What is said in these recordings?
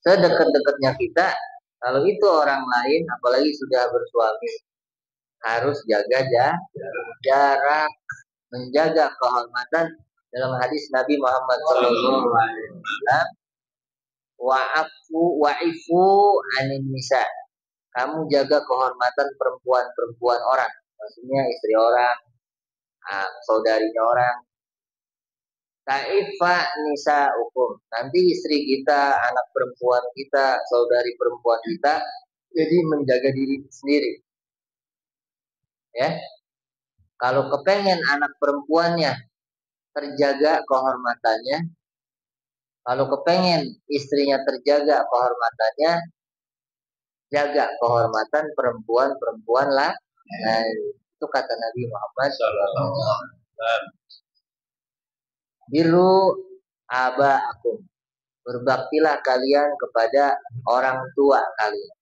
sedekat-dekatnya kita, kalau itu orang lain, apalagi sudah bersuami, harus jaga jarak, menjaga kehormatan. Dalam hadis Nabi Muhammad SAW, wa'ifu anin nisa. Kamu jaga kehormatan perempuan orang, maksudnya istri orang, saudarinya orang. Ta'ifa nisa hukum. Nanti istri kita, anak perempuan kita, saudari perempuan kita, jadi menjaga diri sendiri. Ya, kalau kepengen anak perempuannya terjaga kehormatannya, kalau kepengen istrinya terjaga kehormatannya, jaga kehormatan perempuan lah. Nah, itu kata Nabi Muhammad SAW. Biru aba'akum, berbaktilah kalian kepada orang tua kalian.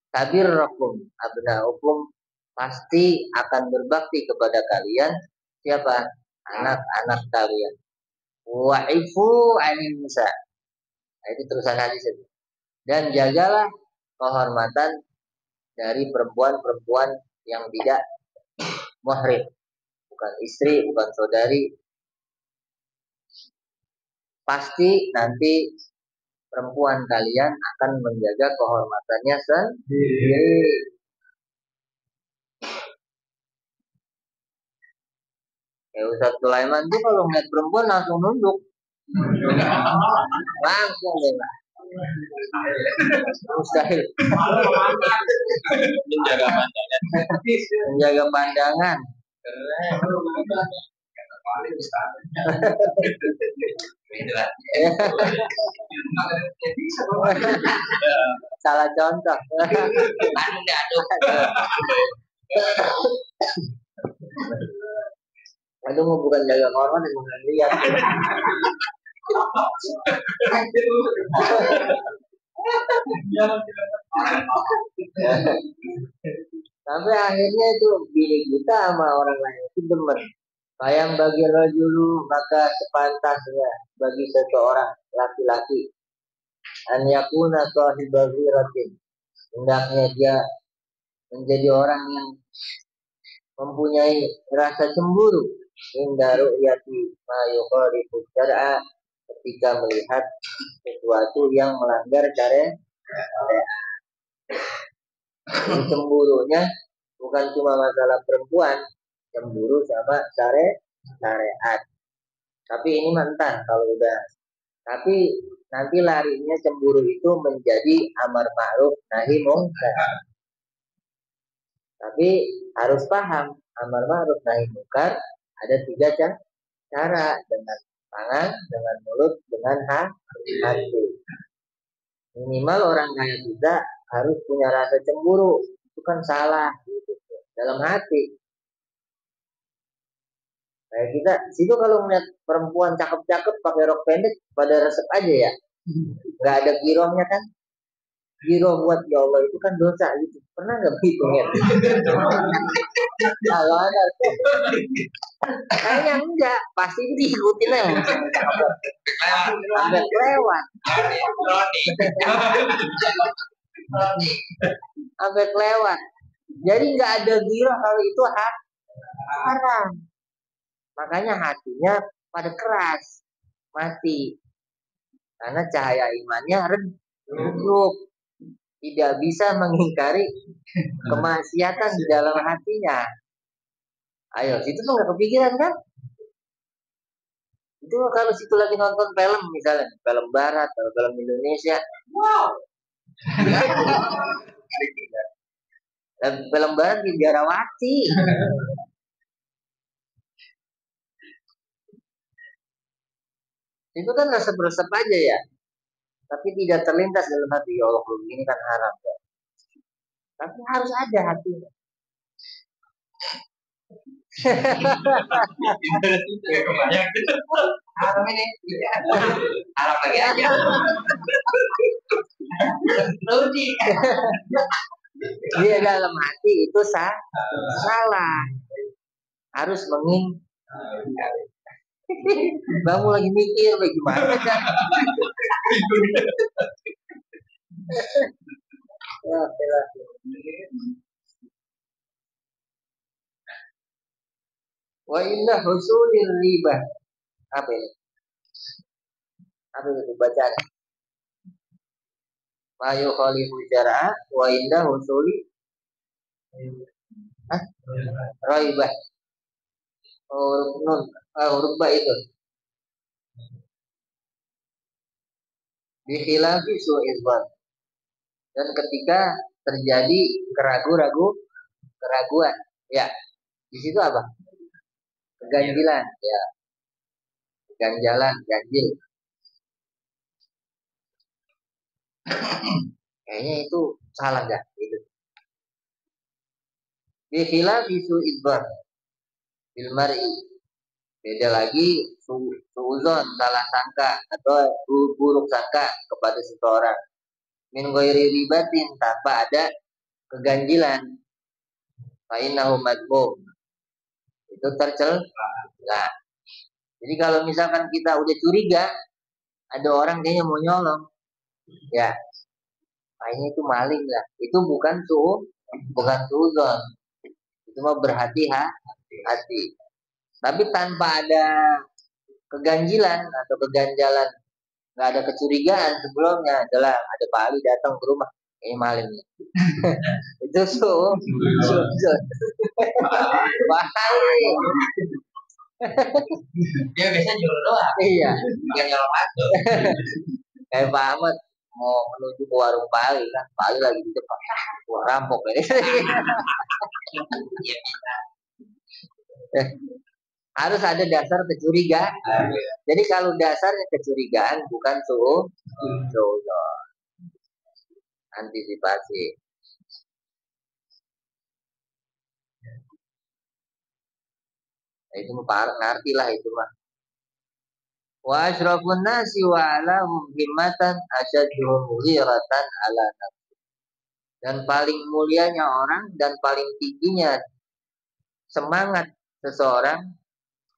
Tabirrakum abna'ukum, pasti akan berbakti kepada kalian siapa? Anak-anak kalian. Wa'ifu anin nisa. Nah, itu terusan hadis itu. Dan jagalah kehormatan dari perempuan-perempuan yang tidak muhrim, bukan istri, bukan saudari. Pasti nanti perempuan kalian akan menjaga kehormatannya sendiri. Ya Ustaz Sulaiman tuh kalau ngeliat perempuan langsung nunduk. Langsung deh lah. Mustahil. Menjaga pandangan. Salah contoh. Aduh, mau bukan jaga kehormatan, bukan lihat. Sampai akhirnya itu bini kita sama orang lain itu demen. Bayang bagi rajulu, maka sepantasnya bagi seseorang laki-laki an yakuna sahibal ghiratin, hendaknya dia menjadi orang yang mempunyai rasa cemburu inda ru'yati ma yukhalifu syar'a, ketika melihat sesuatu yang melanggar syariat. Cemburunya bukan cuma masalah perempuan, cemburu sama syariat. Tapi ini mantan kalau udah. Tapi nanti larinya cemburu itu menjadi amar ma'ruf nahi munkar. Tapi harus paham, amar ma'ruf nahi munkar ada 3 cara, dengan tangan, dengan mulut, dengan hati. Minimal orang kaya kita harus punya rasa cemburu, itu kan salah gitu, dalam hati. Kayak kita situ kalau melihat perempuan cakep-cakep pakai rok pendek pada resep aja ya, nggak ada girohnya kan? Giroh buat ya Allah itu kan dosa gitu. Pernah nggak begitu ya? Kalau ada, kayaknya enggak, pasti diikutin aja. Sampai kelewat. Sampai kelewat. Jadi nggak ada giroh kalau itu haram. Makanya hatinya pada keras, mati. Karena cahaya imannya redup. Tidak bisa mengingkari kemaksiatan di dalam hatinya. Ayo, situ tuh nggak kepikiran kan? Itu kalau situ lagi nonton film misalnya, film Barat atau film Indonesia, wow. Film Barat di Biarawati. Itu kan resep-resep aja ya. Tapi tidak terlintas dalam hati, ya Allah kalau begini kan haram ya. Tapi harus ada hatinya. Haram ini, haram lagi aja. Dia dalam hati itu salah. Harus mengingkari. Kamu lagi mikir bagaimana? Ya, wa inna husulil riba. Apa ini? Apa itu bacaan? Ma yukhalifu syara'a wa inda husuli raibah. Huruf nun, huruf ba itu. Bikhilafi su'izwan. Dan ketika terjadi keraguan, ya, di situ apa? Keganjilan, ya, ganjalan, ganjil. Kayaknya itu salah dah, itu. Bikhilafi su'izwan bil mar'i. Beda lagi suuzon, salah sangka atau buruk sangka kepada seseorang. Min ghairi ribatin, tanpa ada keganjilan. Fa innahu madhmum. Itu tercela. Nah, jadi kalau misalkan kita udah curiga ada orang kayaknya mau nyolong, ya, kayaknya itu maling lah. Itu bukan suuzon. Itu mah berhati-hati. Tapi tanpa ada keganjilan atau keganjalan, nggak ada kecurigaan sebelumnya, adalah ada Pak Ali datang ke rumah, ini maling. Itu Pak Ali. Dia biasanya jual doang. Iya. Bukan nyolong masuk. Kayak Pak Ahmad mau menuju ke warung Pak Ali kan, Pak Ali lagi di depan. Wah, rampok ini. Harus ada dasar kecurigaan. Jadi kalau dasarnya kecurigaan bukan suudzon. Antisipasi. Nah, itu mah ngerti lah itu mah. Wa asyrafun nasi wa alahum himmatan asyadduhum ghiratan ala nafsi. Dan paling mulianya orang dan paling tingginya semangat seseorang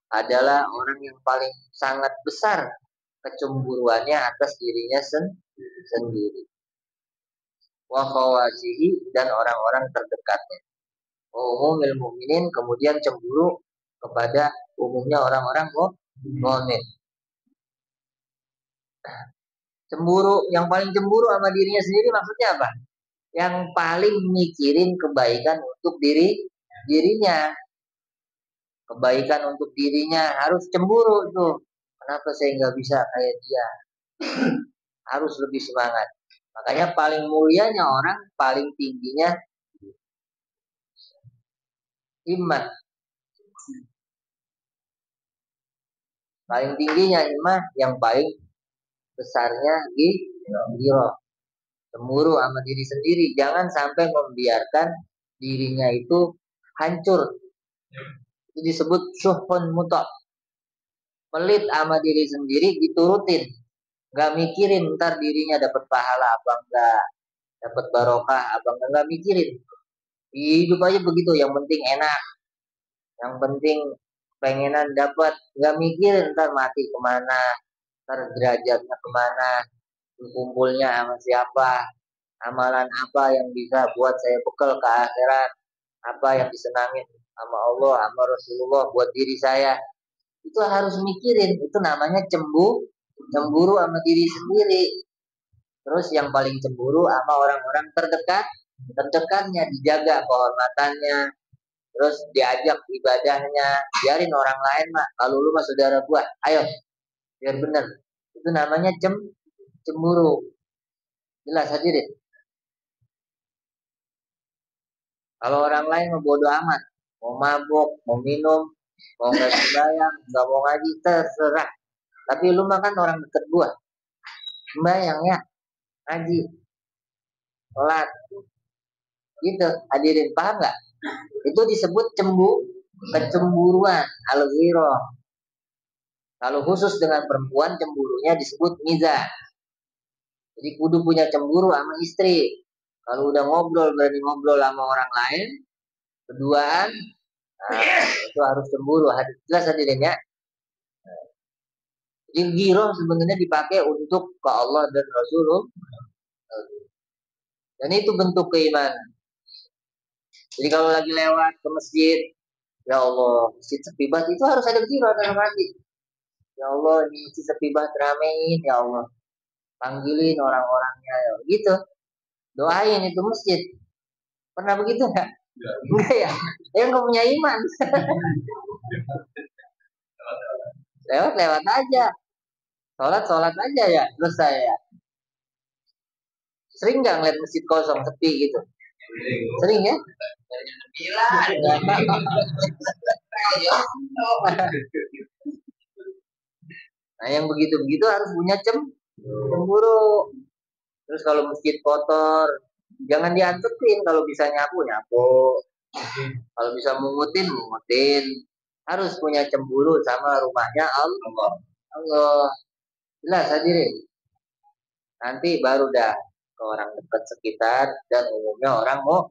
adalah orang yang paling sangat besar kecemburuannya atas dirinya sendiri. Wa khawasihi, dan orang-orang terdekatnya. Umumil mukminin, kemudian cemburu kepada umumnya orang-orang mukmin. Cemburu, yang paling cemburu sama dirinya sendiri maksudnya apa? Yang paling mikirin kebaikan untuk dirinya. Kebaikan untuk dirinya harus cemburu tuh. Kenapa saya nggak bisa kayak dia? Harus lebih semangat. Makanya paling mulianya orang, paling tingginya himmah. Paling tingginya himmah, yang paling besarnya ghirah. Cemburu sama diri sendiri. Jangan sampai membiarkan dirinya itu hancur. Itu disebut syuhun mutok. Pelit sama diri sendiri diturutin. Gak mikirin ntar dirinya dapat pahala apa enggak, dapat barokah apa enggak mikirin. Hidup aja begitu, yang penting enak, yang penting pengenan dapat, nggak mikirin ntar mati kemana, ntar derajatnya kemana, kumpulnya sama siapa, amalan apa yang bisa buat saya bekal ke akhirat, apa yang disenangin sama Allah, sama Rasulullah buat diri saya. Itu harus mikirin, itu namanya cemburu sama diri sendiri. Terus yang paling cemburu sama orang-orang terdekatnya, dijaga kehormatannya, terus diajak ibadahnya, biarin orang lain mah, kalau lu mah saudara gua, ayo biar bener. Itu namanya cemburu. Jelas hadirin. Kalau orang lain mau bodo amat, mau mabuk, mau minum, mau nggak sembahyang, nggak mau ngaji, terserah. Tapi lu mah kan orang deket gua, sembahyang ya, ngaji, sholat, gitu. Hadirin paham nggak? Itu disebut kecemburuan, al-ghirah. Kalau khusus dengan perempuan, cemburunya disebut mizah. Jadi kudu punya cemburu sama istri. Kalau udah ngobrol, berani ngobrol sama orang lain, berduaan, nah, itu harus cemburu. Jelas hadirin ya. Jadi giroh sebenarnya dipakai untuk ke Allah dan Rasulullah. Dan itu bentuk keimanan. Jadi kalau lagi lewat ke masjid, ya Allah, masjid sepi banget, itu harus ada giroh dalam hati. Ya Allah, ini masjid sepi banget, ramein, ya Allah. Panggilin orang-orangnya, ya. Gitu. Doain itu masjid. Pernah begitu nggak? Enggak ya? Ya nggak punya iman. Lewat-lewat aja. Sholat-sholat aja ya. Selesai ya. Sering nggak ngeliat masjid kosong, sepi gitu? Sering ya? Nah yang begitu-begitu harus punya cemburu. Terus kalau masjid kotor, jangan diantepin. Kalau bisa nyapu, nyapu. Kalau bisa mungutin. Harus punya cemburu sama rumahnya Allah. Allah. Jelas hadirin. Nanti baru dah ke orang dekat sekitar dan umumnya orang mau.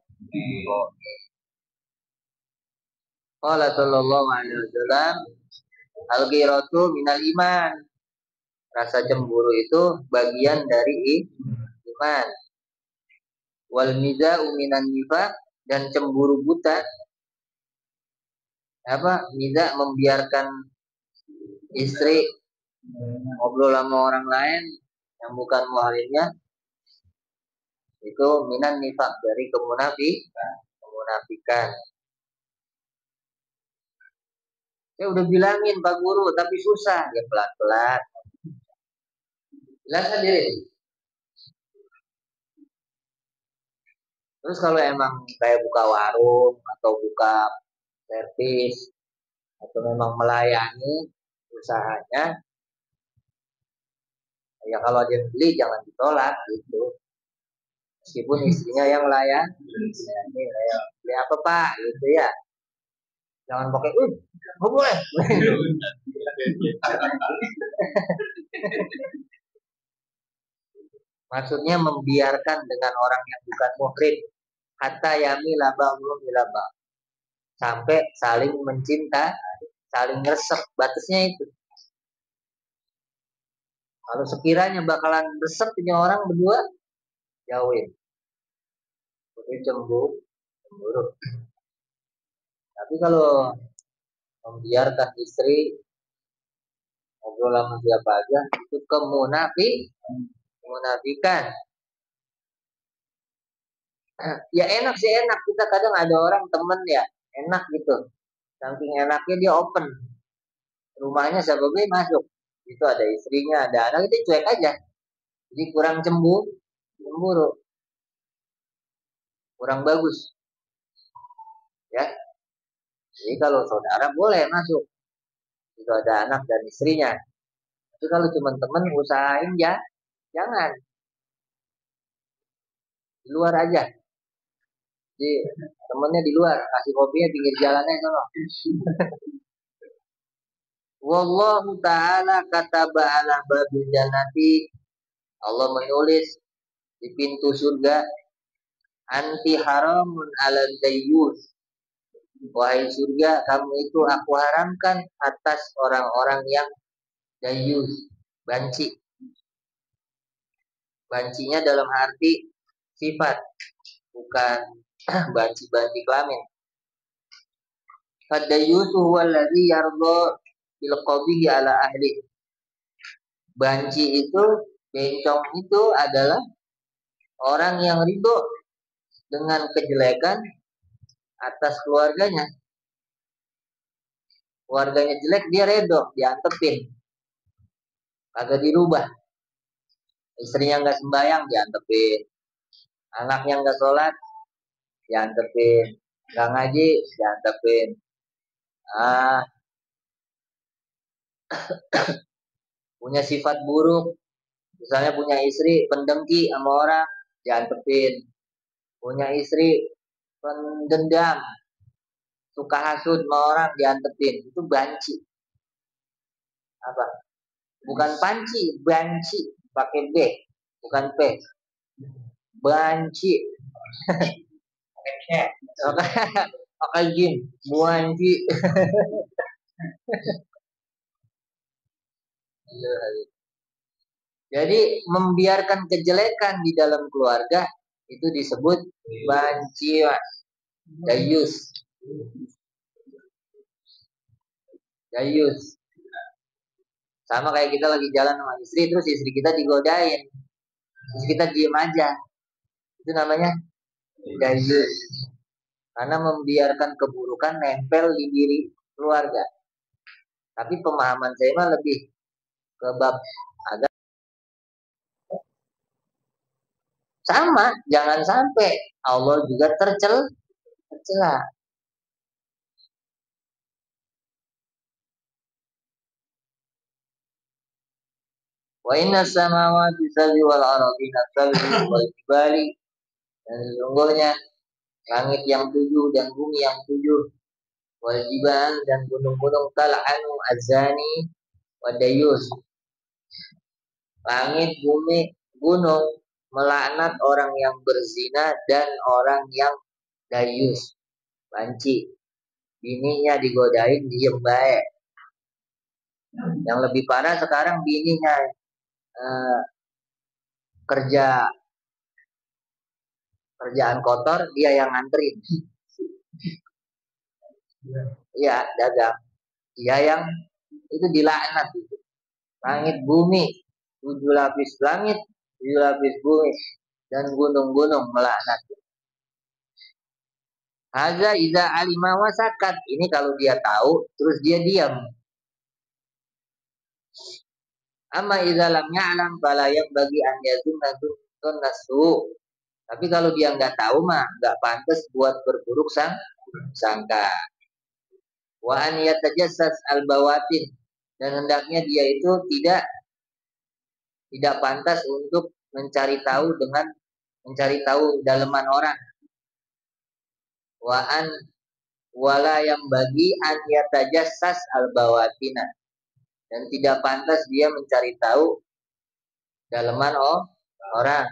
Qala sallallahu alaihi wasallam, al-ghiratu minal iman. Rasa cemburu itu bagian dari iman. Wal miza'u minan nifaq, dan cemburu buta apa? Miza membiarkan istri ngobrol sama orang lain yang bukan muhrimnya, itu minan nifaq, dari kemunafikan. Saya udah bilangin Pak Guru tapi susah, ya pelan-pelan. Jelas hadirin. Terus kalau emang kayak buka warung atau buka servis atau memang melayani usahanya, ya kalau dia beli jangan ditolak gitu. Meskipun istrinya yang layan, ini beli apa Pak gitu ya. Jangan pakai, nggak boleh. Maksudnya membiarkan dengan orang yang bukan muhrim, hatta yami laba belum ilaba, sampai saling mencinta, saling resep, batasnya itu. Kalau sekiranya bakalan resep punya orang berdua, jauhin. Itu cemburu. Tapi kalau membiarkan istri ngobrol sama siapa aja, itu kemunafikan. Ya enak sih, enak. Kita kadang ada orang temen ya, enak gitu. Saking enaknya dia open. Rumahnya siapa masuk. Itu ada istrinya, ada anak, itu cuek aja. Jadi kurang cemburu, kurang bagus. Ya, jadi kalau saudara boleh masuk. Itu ada anak dan istrinya. Tapi kalau cuma temen, usahain ya, jangan. Di luar aja. Jadi temennya di luar, kasih kopinya pinggir jalannya sono. Wallahu ta'ala kataba ala babil jannati. Allah menulis di pintu surga, anti haramun ala dayyus. Wahai surga, kamu itu aku haramkan atas orang-orang yang dayyus, banci. Bancinya dalam arti sifat, bukan banci-banci kelamin. Fadayyusu huwa alladhi yarda bil qabihi ala ahli. Banci itu, bencong itu adalah orang yang ridho dengan kejelekan atas keluarganya. Keluarganya jelek, dia ridho, diantepin, kagak dirubah. Istrinya nggak sembahyang, diantepin. Anaknya nggak sholat, diantepin. Nggak ngaji, diantepin. Ah, punya sifat buruk, misalnya punya istri pendengki sama orang, diantepin. Punya istri pendendam, suka hasud sama orang, diantepin. Itu banci. Apa? Bukan panci, banci, pakai B, bukan P. Banci. Pakai jim, banci. Jadi membiarkan kejelekan di dalam keluarga itu disebut banci, dayus, dayus. Sama kayak kita lagi jalan sama istri, terus istri kita digodain, terus kita diem aja, itu namanya dayus. Karena membiarkan keburukan nempel di diri keluarga. Tapi pemahaman saya mah lebih ke bab agak sama, jangan sampai Allah juga tercela. Wa inna samawati sab'i wal ardina sab'i wal jibali, dan sesungguhnya langit yang tujuh dan bumi yang tujuh, wal jibal, dan gunung-gunung tal'anu azani wadayus. Langit, bumi, gunung melaknat orang yang berzina dan orang yang dayus, banci. Bininya digodain diem baik. Yang lebih parah sekarang bininya eh, kerja kerjaan kotor, dia yang nganterin. Iya, dagang. Dia yang itu dilaknat itu. Langit bumi, tujuh lapis langit, tujuh lapis bumi, dan gunung-gunung melaknat. Haza iza alima wasakat. Ini kalau dia tahu, terus dia diam. Amma iza lam ya'lam fala yang bagi an yazunna nasu. Tapi kalau dia nggak tahu mah nggak pantas buat berburuk sangka. Wa an yatajassas al bawatin, dan hendaknya dia itu tidak pantas untuk mencari tahu daleman orang. Wa an wala yang bagi an yatajassas al bawatina, dan tidak pantas dia mencari tahu daleman orang.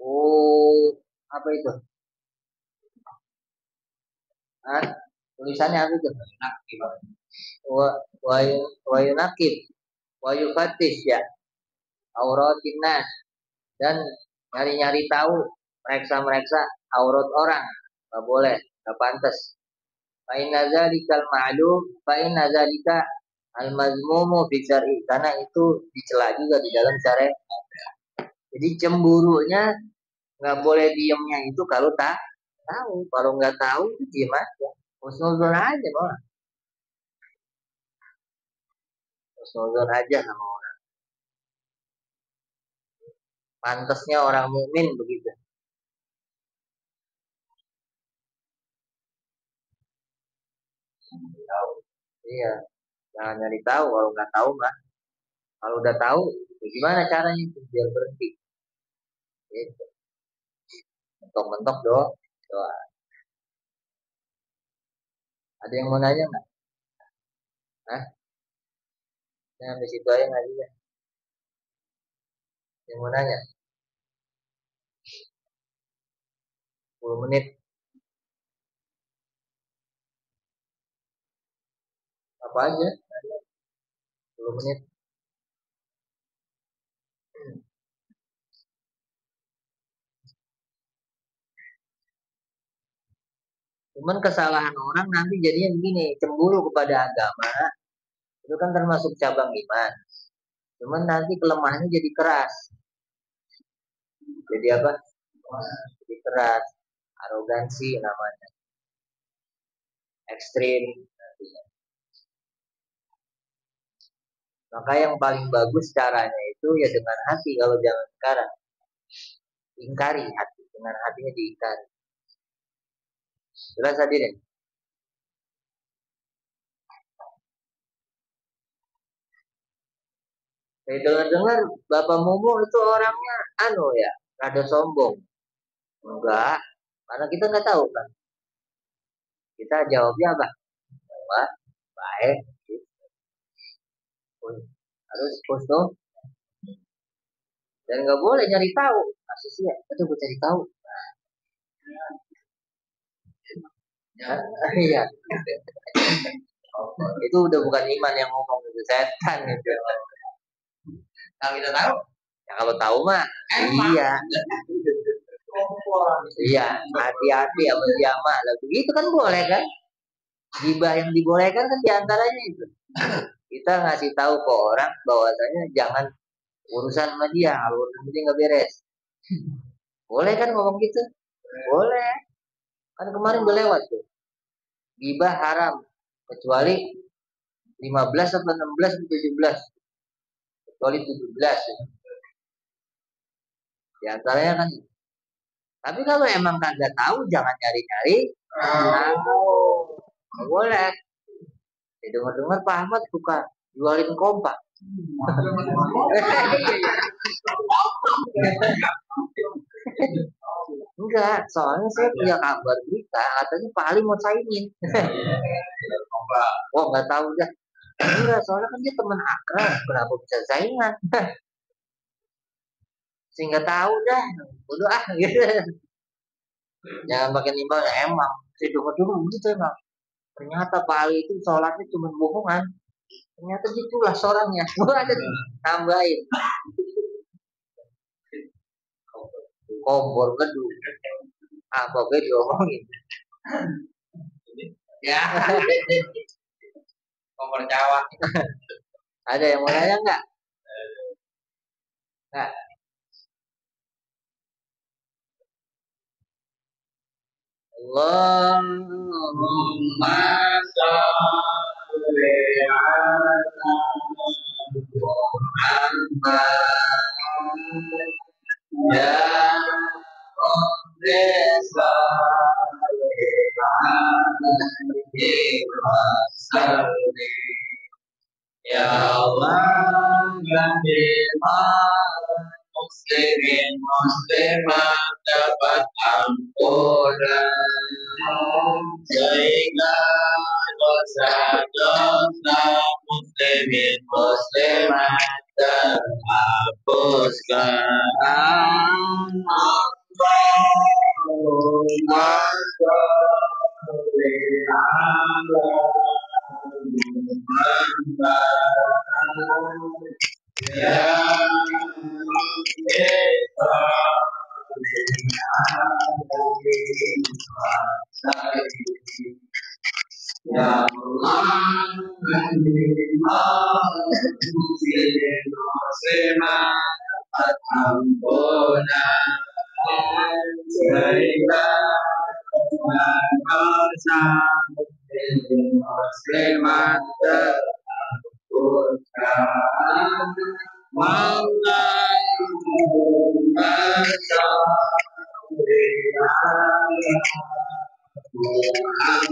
Oh, apa itu? Hah? Tulisannya apa itu? Wa wa wa yunakib wa yufattish ya auratin nas, dan nyari-nyari tahu, mereksa-mereksa aurat orang. Nggak boleh, nggak pantas. Fa inna dzalikal ma'lum, fa inna dzalika al mazmumu fi syar'i, karena itu dicela juga di dalam syariat. Jadi cemburunya nggak boleh diemnya itu kalau tak tahu. Kalau nggak tahu itu diem aja. Husnuzon aja malah. Husnuzon aja sama orang. Pantasnya orang mukmin begitu. Tahu. Iya, jangan nyari tahu. Kalau nggak tahu mah. Kalau udah tahu, gimana caranya itu biar berhenti? Gitu. Mentok-mentok doa. Doa. Ada yang mau nanya nggak? Hah? Yang di situ aja nggak bisa. Yang mau nanya? 10 menit. Apa aja? 10 menit. Cuman kesalahan orang nanti jadinya begini, cemburu kepada agama, itu kan termasuk cabang iman. Cuman nanti kelemahannya jadi keras. Jadi apa? Jadi keras. Arogansi namanya. Ekstrim. Maka yang paling bagus caranya itu ya dengan hati, kalau jangan sekarang. Ingkari hati. Dengan hatinya diingkari. Jelas hadirin? Saya dengar-dengar Bapak Mumu itu orangnya ya, rada sombong. Enggak, karena kita nggak tahu kan. Kita jawabnya apa? Wah, baik. Harus husnul, dan nggak boleh nyari tahu. Asisnya itu gue cari tahu. Ya, iya. Itu udah bukan iman yang ngomong, itu setan gitu. Kalau kita tahu, ya kalau tahu mah iya. Iya, hati-hati sama dia mah. Begitu kan boleh kan? Gibah yang dibolehkan kan diantaranya itu. Kita ngasih tahu ke orang bahwasanya jangan urusan sama dia, kalau urusan dia nggak beres. Boleh kan ngomong gitu? Boleh. Kan kemarin udah lewat tuh. Gibah haram kecuali 15 atau 16 atau 17. Kecuali 17. Di antaranya kan. Tapi kalau emang kagak tahu jangan nyari-nyari. Tahu. Boleh. Dengar-dengar Pak Ahmad suka jualin kompak. Enggak, soalnya saya punya kabar berita, katanya Pak Ali mau saingin. Oh, nggak tahu dah. Enggak, soalnya kan dia teman akrab, kenapa bisa saingan? Sehingga tahu dah, udah gitu. Jangan pakai nimbang, emang. Saya dengar begitu emang. Ternyata Pak Ali itu sholatnya cuma bohongan. Ternyata gitulah seorangnya. Gua ada tambahin. Kompor gedung. Apa gue diomongin? Ya. Kompor Jawa. Ada yang mau nanya nggak? Nggak. Allahumma sholli ala Muhammad ya Rabbi salli ya Allah muslimin muslimat dapat ampunan sehingga dosa-dosa muslimin muslimat terhapuskan. Allahumma sholli ala Muhammad ya ya Allah ampunan sehingga dosa muslimat terhapuskan. Allahumma sholli ala Muhammad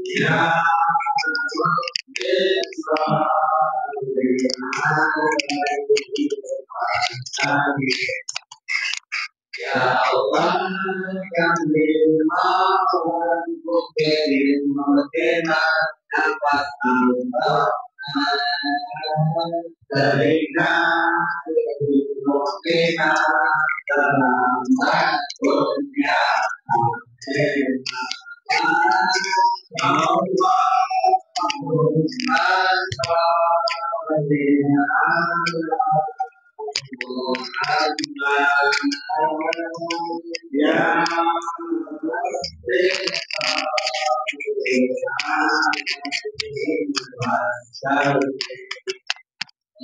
ya ya Allah kami mohon mukmin mukminat dapat sehingga mukminat terlambat dunia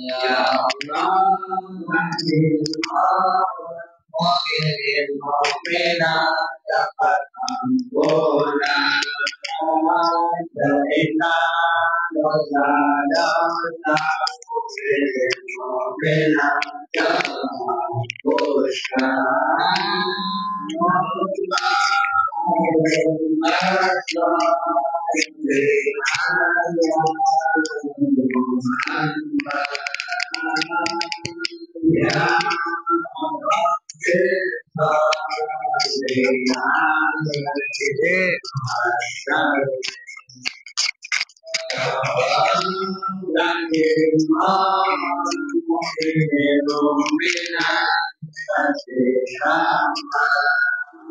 Ya Allah, mukmin mukminat dapat ampunan sehingga dosa-dosa mukmin mukminat terhapuskan. Allahumma sholli ala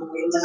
Obrigado.